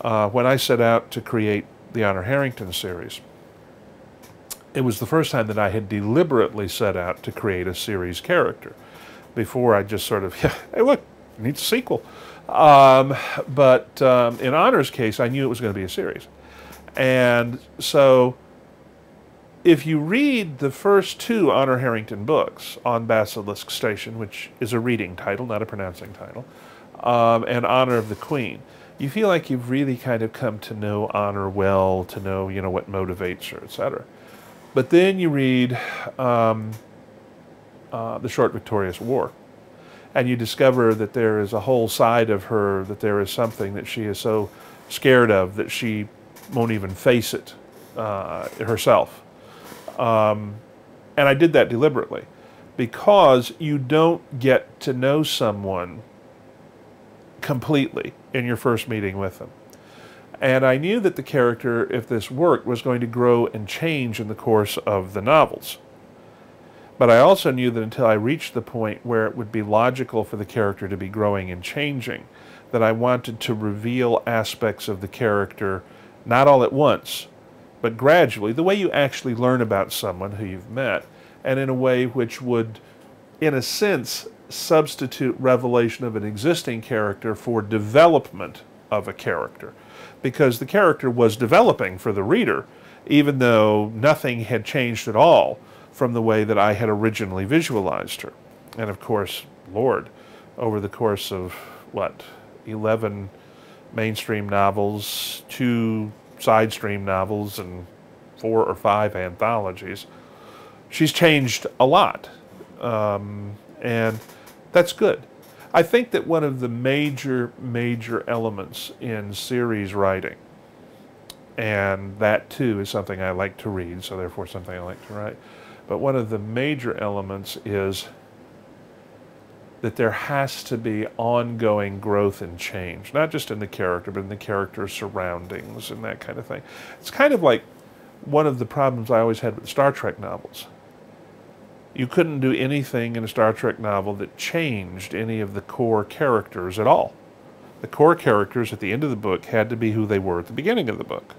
When I set out to create the Honor Harrington series, it was the first time that I had deliberately set out to create a series character. Before I just sort of, yeah, hey look, it needs a sequel. But in Honor's case, I knew it was going to be a series. And so if you read the first two Honor Harrington books, On Basilisk Station, which is a reading title, not a pronouncing title, and Honor of the Queen, you feel like you've really kind of come to know Honor well, to know, what motivates her, etc. But then you read The Short Victorious War, and you discover that there is a whole side of her, that there is something that she is so scared of that she won't even face it herself. And I did that deliberately, because you don't get to know someone completely in your first meeting with them. And I knew that the character, if this worked, was going to grow and change in the course of the novels. But I also knew that until I reached the point where it would be logical for the character to be growing and changing, that I wanted to reveal aspects of the character, not all at once, but gradually, the way you actually learn about someone who you've met, and in a way which would, in a sense, substitute revelation of an existing character for development of a character. Because the character was developing for the reader, even though nothing had changed at all from the way that I had originally visualized her. And of course, Lord, over the course of, 11 mainstream novels, 2 side stream novels, and 4 or 5 anthologies, she's changed a lot. And that's good. I think that one of the major elements in series writing, and that too is something I like to read, so therefore something I like to write, but one of the major elements is that there has to be ongoing growth and change, not just in the character, but in the character's surroundings and that kind of thing. It's kind of like one of the problems I always had with Star Trek novels. You couldn't do anything in a Star Trek novel that changed any of the core characters at all. The core characters at the end of the book had to be who they were at the beginning of the book.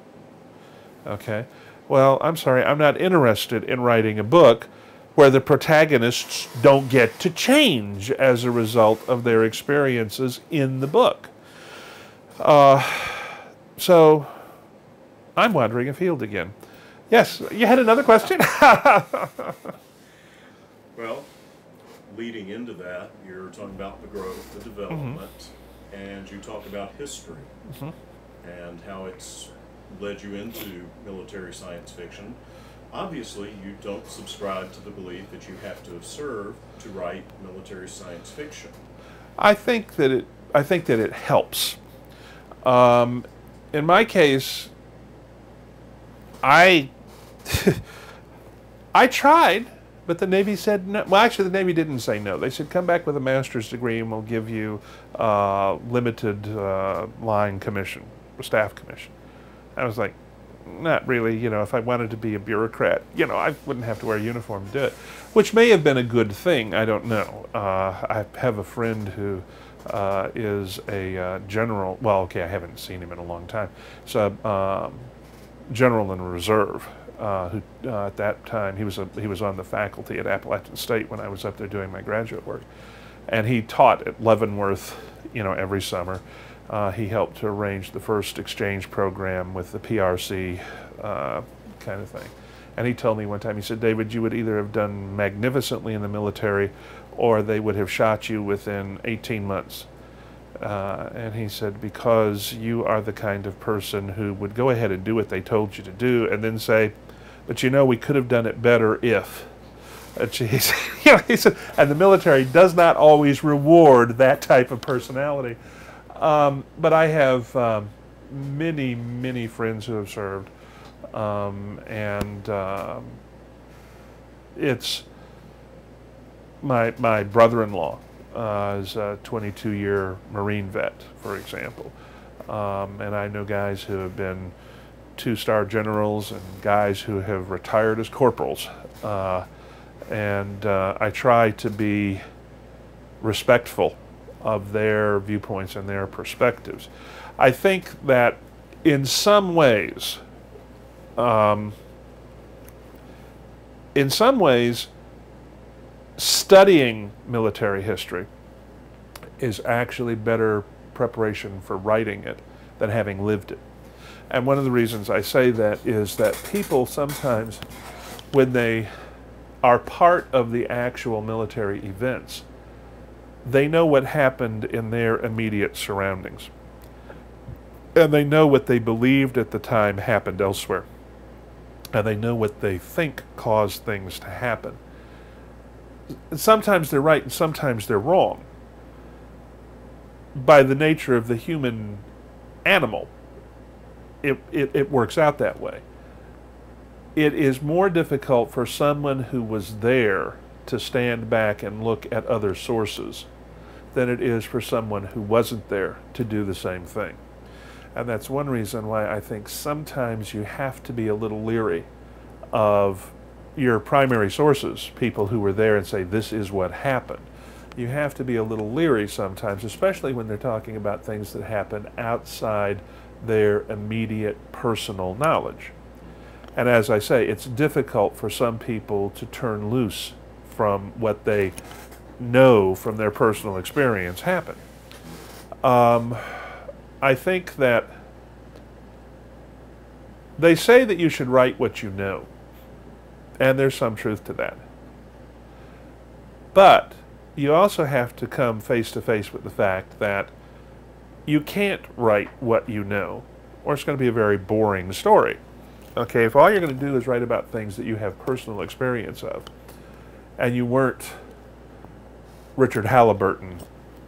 Okay? Well, I'm sorry, I'm not interested in writing a book where the protagonists don't get to change as a result of their experiences in the book. So, I'm wandering afield again. Yes, you had another question? Well, leading into that, you're talking about the growth, the development, and you talk about history and how it's led you into military science fiction. Obviously, you don't subscribe to the belief that you have to have served to write military science fiction. I think that it helps. In my case, I tried, but the Navy said no. Well, actually, the Navy didn't say no. They said, come back with a master's degree and we'll give you limited line commission, a staff commission. I was like, not really. If I wanted to be a bureaucrat, I wouldn't have to wear a uniform to do it, which may have been a good thing. I don't know. I have a friend who is a general. Well, okay, I haven't seen him in a long time. So, general in reserve. Who at that time he was on the faculty at Appalachian State when I was up there doing my graduate work, and he taught at Leavenworth, every summer. He helped to arrange the first exchange program with the PRC, kind of thing. And he told me one time, he said, David, you would either have done magnificently in the military, or they would have shot you within 18 months. And he said, because you are the kind of person who would go ahead and do what they told you to do, and then say, but we could have done it better if. He said, and the military does not always reward that type of personality. But I have many friends who have served, and it's my brother-in-law is a 22-year Marine vet, for example, and I know guys who have been 2-star generals and guys who have retired as corporals, and I try to be respectful of their viewpoints and their perspectives. I think that in some ways, um, in some ways, studying military history is actually better preparation for writing it than having lived it. And one of the reasons I say that is that people sometimes, when they are part of the actual military events, they know what happened in their immediate surroundings. And they know what they believed at the time happened elsewhere. And they know what they think caused things to happen. And sometimes they're right and sometimes they're wrong. By the nature of the human animal, it works out that way. It is more difficult for someone who was there to stand back and look at other sources than it is for someone who wasn't there to do the same thing. And that's one reason why I think sometimes you have to be a little leery of your primary sources, people who were there and say, this is what happened. You have to be a little leery sometimes, especially when they're talking about things that happen outside their immediate personal knowledge. And as I say, it's difficult for some people to turn loose from what they know from their personal experience happened. I think that they say that you should write what you know, and there's some truth to that. But you also have to come face to face with the fact that you can't write what you know, or it's going to be a very boring story. Okay, if all you're going to do is write about things that you have personal experience of, and you weren't Richard Halliburton,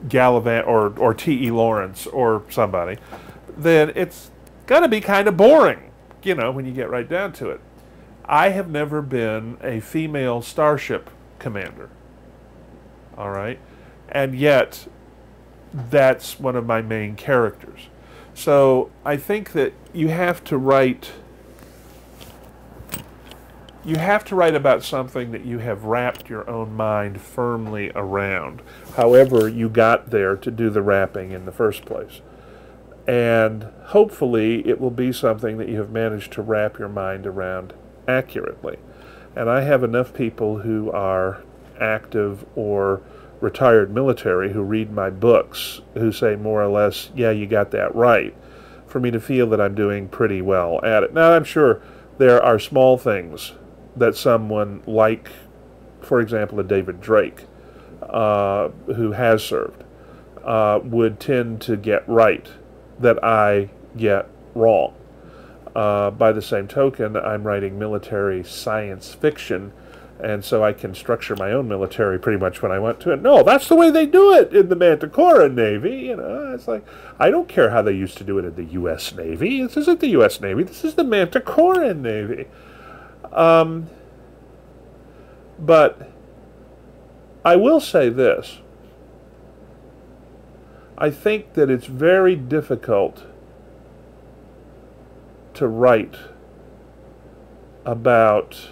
Gallivant, or T.E. Lawrence, or somebody, then it's going to be kind of boring, you know, when you get right down to it. I have never been a female starship commander, all right? And yet, that's one of my main characters. So I think that you have to write about something that you have wrapped your own mind firmly around, however you got there to do the wrapping in the first place. And hopefully it will be something that you have managed to wrap your mind around accurately. And I have enough people who are active or retired military who read my books who say more or less, yeah, you got that right, for me to feel that I'm doing pretty well at it. Now, I'm sure there are small things that someone like, for example, a David Drake, who has served, would tend to get right that I get wrong. By the same token, I'm writing military science fiction, and so I can structure my own military pretty much when I want to. And no, that's the way they do it in the Manticora Navy. You know, it's like, I don't care how they used to do it in the U.S. Navy. This isn't the U.S. Navy. This is the Manticora Navy. But I will say this. I think that it's very difficult to write about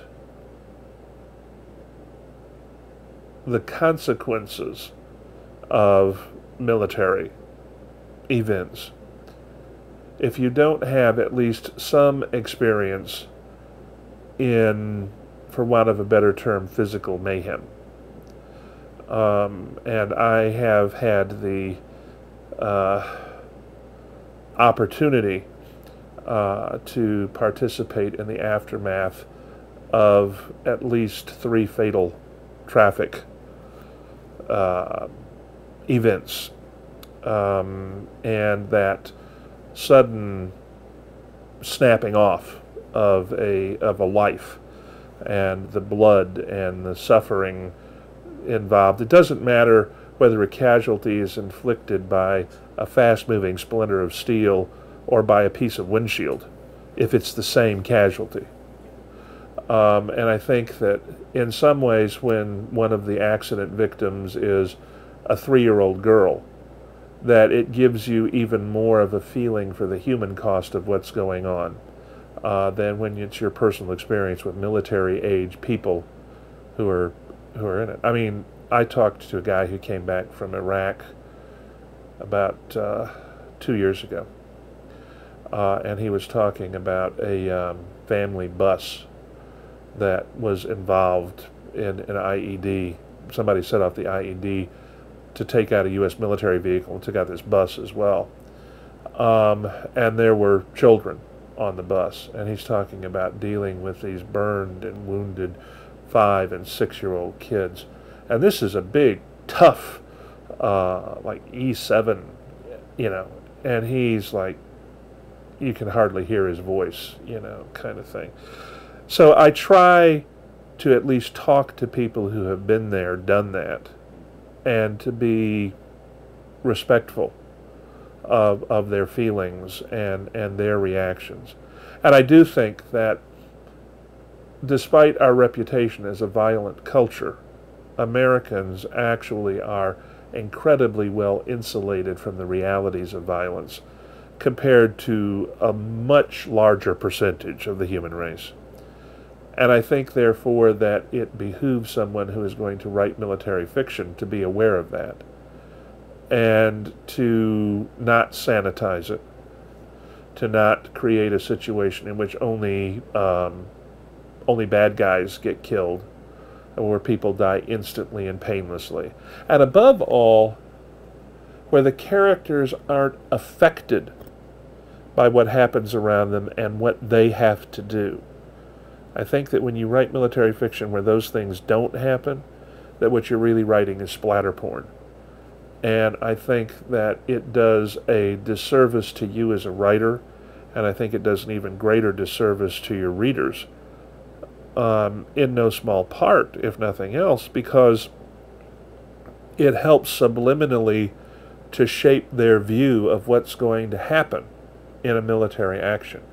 the consequences of military events if you don't have at least some experience in, for want of a better term, physical mayhem. And I have had the opportunity to participate in the aftermath of at least 3 fatal traffic events, and that sudden snapping off of a life, and the blood and the suffering involved. It doesn't matter whether a casualty is inflicted by a fast-moving splinter of steel or by a piece of windshield, if it's the same casualty. And I think that in some ways, when one of the accident victims is a 3-year-old girl, that it gives you even more of a feeling for the human cost of what's going on than when it's your personal experience with military-age people who are in it. I mean, I talked to a guy who came back from Iraq about 2 years ago. and he was talking about a family bus that was involved in an IED. Somebody set off the IED to take out a U.S. military vehicle and took out this bus as well. And there were children on the bus, and he's talking about dealing with these burned and wounded 5- and 6-year-old kids. And this is a big, tough, like E7, you know, and he's like, you can hardly hear his voice, you know, kind of thing. So I try to at least talk to people who have been there, done that, and to be respectful of their feelings and their reactions. And I do think that despite our reputation as a violent culture, Americans actually are incredibly well insulated from the realities of violence compared to a much larger percentage of the human race. And I think, therefore, that it behooves someone who is going to write military fiction to be aware of that and to not sanitize it, to not create a situation in which only bad guys get killed or where people die instantly and painlessly. And above all, where the characters aren't affected by what happens around them and what they have to do. I think that when you write military fiction where those things don't happen, that what you're really writing is splatter porn. And I think that it does a disservice to you as a writer, and I think it does an even greater disservice to your readers, in no small part, if nothing else, because it helps subliminally to shape their view of what's going to happen in a military action.